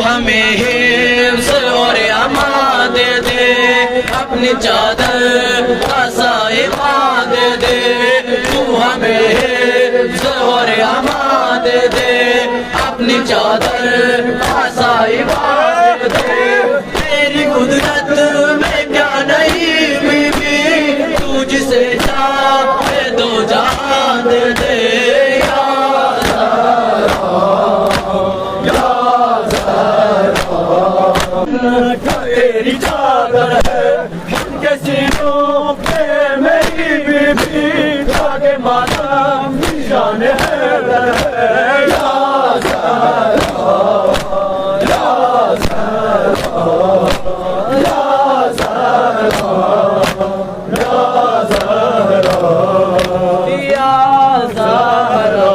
ہمیں حفظ اور امان دے دے، اپنی چادر کا سائبہ دے دے، تو ہمیں حفظ اور امان دے دے، اپنی چادر کا سائبہ دے دے۔ تیری قدرت میں کیا نہیں بی بی، تو جسے چاہے دو جہاں دے دے۔ تیری چادر ہے ہم کے سینوں پہ میری بی بی، آگے ماتم شان حیدر ہے۔ یا زہرا یا زہرا یا زہرا یا زہرا یا زہرا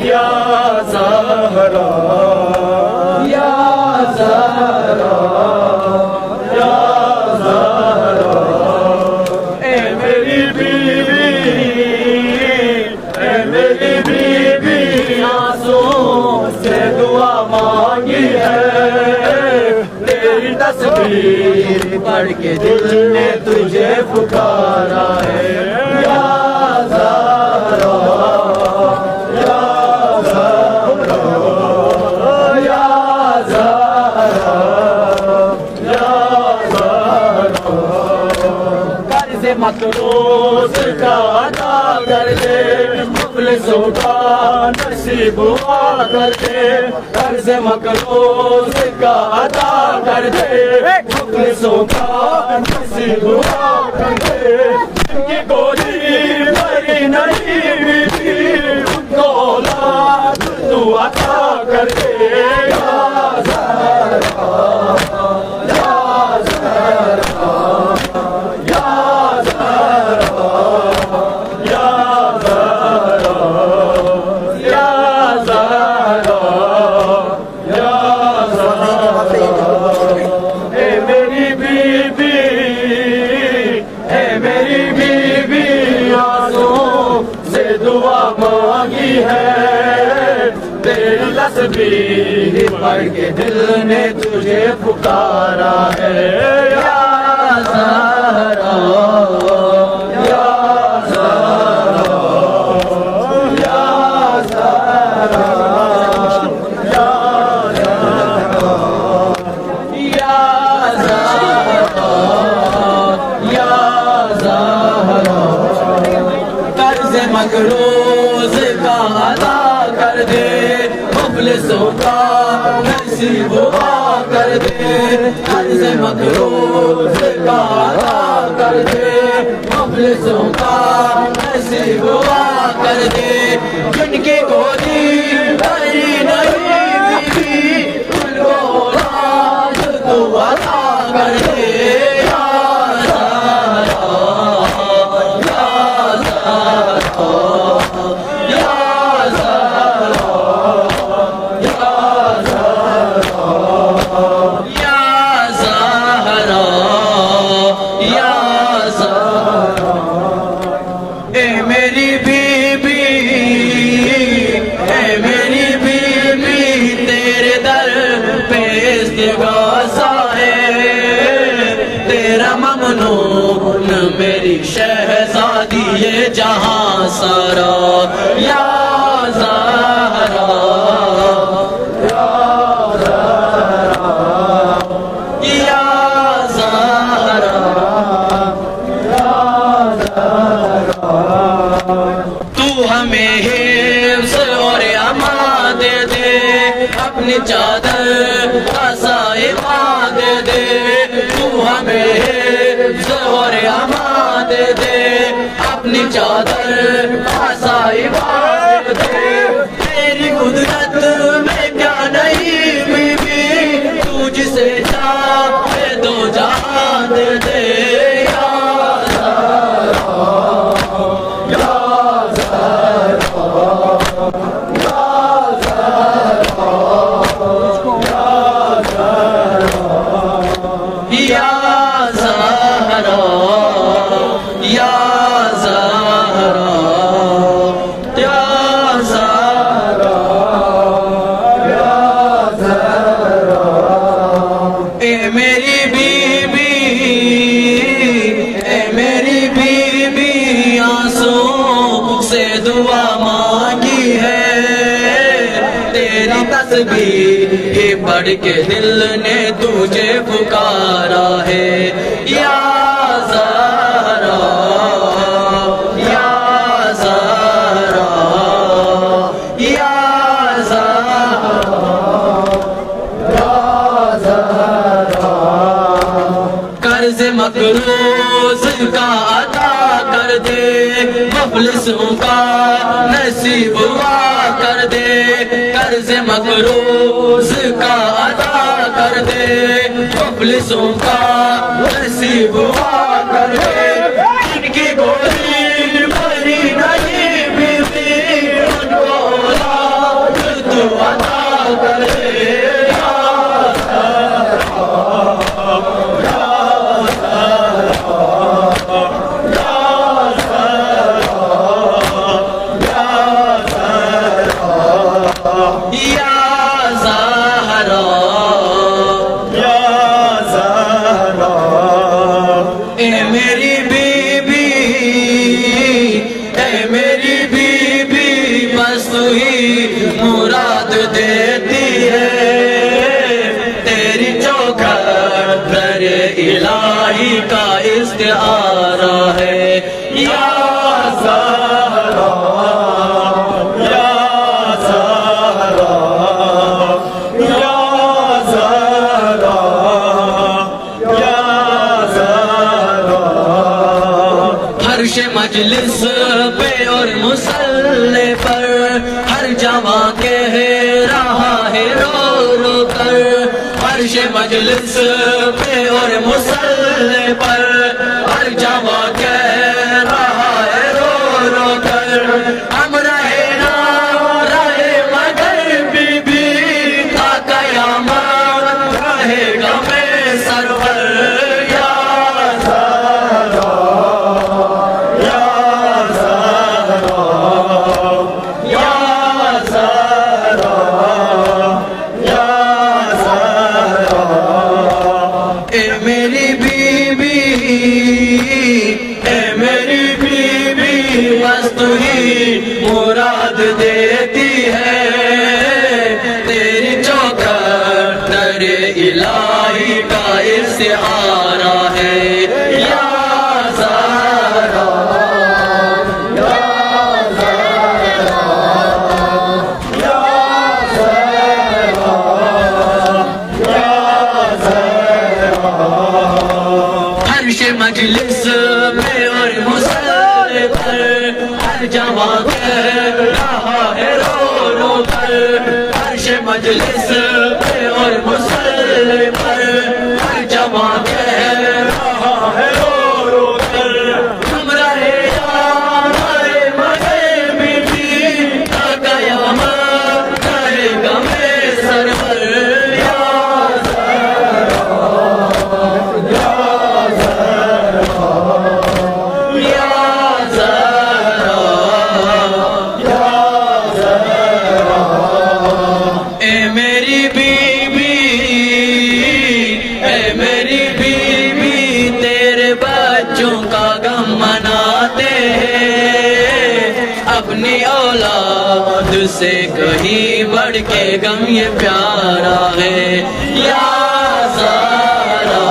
یا زہرا یا زہرا یا زہرا۔ اے میری بیوی اے میری بیوی، آنسوں سے دعا مانگی ہے، تیری تصویر پڑھ کے دل نے تجھے پکارا ہے۔ یا زہرا یا زہرا یا زہرا یا زہرا۔ قرض مقروض کا ادا کر دے، مفلسوں کا نصیب ہوا کر دے، قرض مقروض کا ادا کر دے، مفلسوں کا نصیب ہوا کر دے۔ جن کی گولی بھری نہیں بی، ان کو اولاد تو عطا کر دے۔ یا زہرا یا زہرا یا زہرا یا زہرا یا زہرا یا زہرا۔ اے میری بیوی اے میری بیوی، آنسوں سے دعا مانگی ہے، تیری تصویر پڑھ کے دل نے تجھے پکارا ہے۔ یا زہرا یا زہرا یا زہرا یا زہرا یا زہرا یا زہرا۔ قرض مقروض کا ادا کر دے، مفلسوں کا نصیب ہوا کر دے، قرض مقروض کا ادا کر دے، مفلسوں کا نصیب ہوا کر دے۔ جن کی گودی بھری نہیں بی، ان کو اولاد تو عطا کر دے۔ یا زہرا یا زہرا یا زہرا یا زہرا یا زہرا یا زہرا۔ اے میری بیوی اے میری بیوی، تیرے در پہ استغاثہ ہے، تیرا ممنون میری شہزادی ہے جہاں سارا۔ یا زہرا یا زہرا یا زہرا یا زہرا۔ تو ہمیں حفظ اور امان دے دے، اپنی چادر کا سائبہ دے دے، تو ہمیں حفظ اور امان دے دے، اپنی چادر کا سائبہ دے دے۔ تیری قدرت میں کیا نہیں بی بی، تو جسے چاہے دو جہاں دے دے۔ یا زہرا یا زہرا یا زہرا یا زہرا یا زہرا۔ یا زہرا بھی پڑھ کے دل نے تجھے پکارا ہے یا زہرا یا زہرا یا زہرا قرض مقروض کا عطا کر دے مفلسوں کا نصیب ہوا کر دے قرض مقروض کا عطا کر دے مفلسوں کا نصیب ہوا کر دے ان کی گولی بھری نہیں بیوی ان کو اولاد تو عطا کر دے مراد دیتی ہے تیری چوکھٹ در الہی کا استعارہ ہے یا زہرا یا زہرا یا زہرا یا زہرا فرش مجلس پہ اور مصلی پر ہر جوان کہہ رہا ہے رو رو کر فرش مجلس پہ اور مصلی پر ہر جوان کہہ رہا ہے رو رو کر ہم رہے نہ رہے مگر بی بی تا قیامت رہے گا میں سرور یا زہرا یا زہرا یا زہرا یا زہرا اے میری بیوی اے میری بیوی بس تو ہی مراد دیتی ہے تیری چوکھٹ در الہی کا استعارہ ہے یا زہرا یا زہرا یا زہرا یا زہرا فرش مجلس میں اور مصلی پر ہر جوان کہہ رہا ہے رو رو کر فرش مجلس میں اور مصلی پر ہر جوان کہہ رہا ہے رو رو کر ہم رہے رہے مگر بیوی تا قیامت رہے گا میں سرور یا زہرا یا زہرا یا زہرا یا زہرا اے میری بیوی اے میری بیوی تیرے بچوں کا غم مناتے ہیں اپنی اولاد سے کہیں بڑھ کے غم یہ پیارا ہے یا زہرا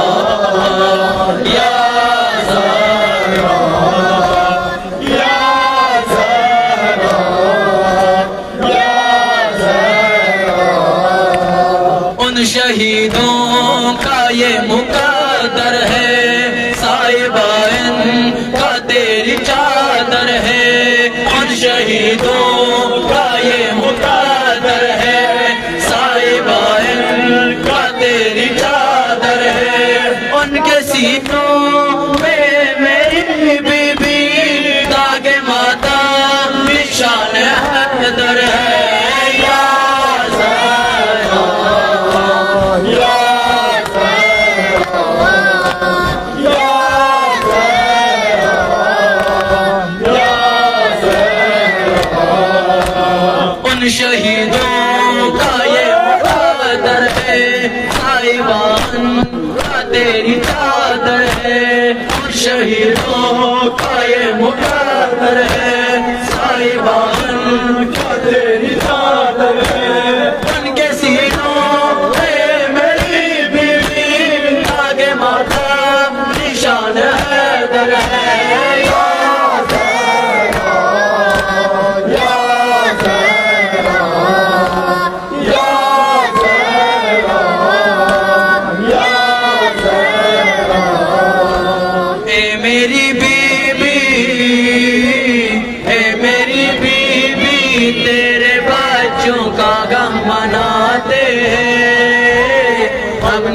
یا زہرا یا زہرا یا زہرا ان شہیدوں کا یہ مقدر ہے صاحبہ ان کا تیری چادر ہے ان شہیدوں کا یہ مقدر ہے صاحبہ ان کا تیری چادر ہے ان کے سینوں میں میری بیوی داغ ماتم نشان حیدر ہے یا زہرا یا زہرا یا زہرا یا زہرا ان شہیدوں کا یہ مقدر ہے صاحبان کا تیری چادر ہے ان شہیدوں کا یہ مقدر ہے صاحبان کا تیری چادر ہے ان کے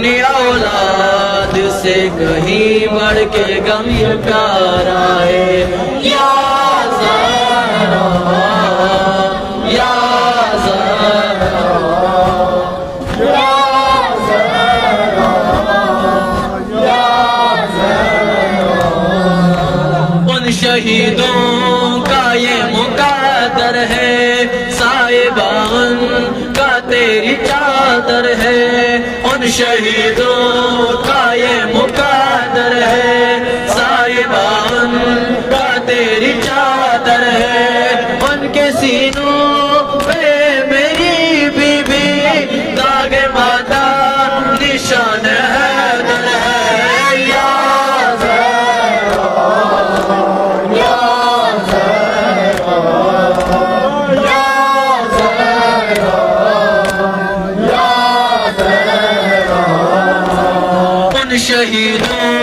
اپنی اولاد سے کہیں بڑھ کے غم یہ پیارا ہے یا زہرا یا زہرا یا زہرا یا زہرا ان شہیدوں کا یہ مقدر ہے صاحبان کا تیری چادر ہے ان شہیدوں کا یہ مقدر ہے صاحبان کا تیری چادر ہے ان کے سینوں پہ میری بی بی داغ ماتا نشان حیدر ہے یا زہرا یا زہرا یا زہرا یا زہرا ان شہیدوں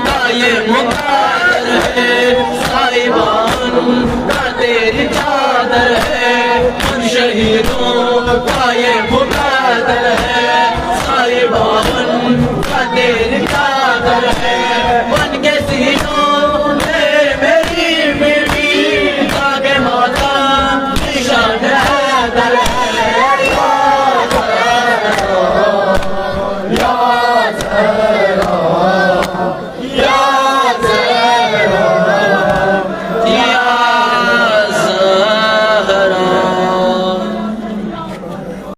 کا یہ مقدر ہے صاحبان کا تیری چادر ہے ان شہیدوں کا یہ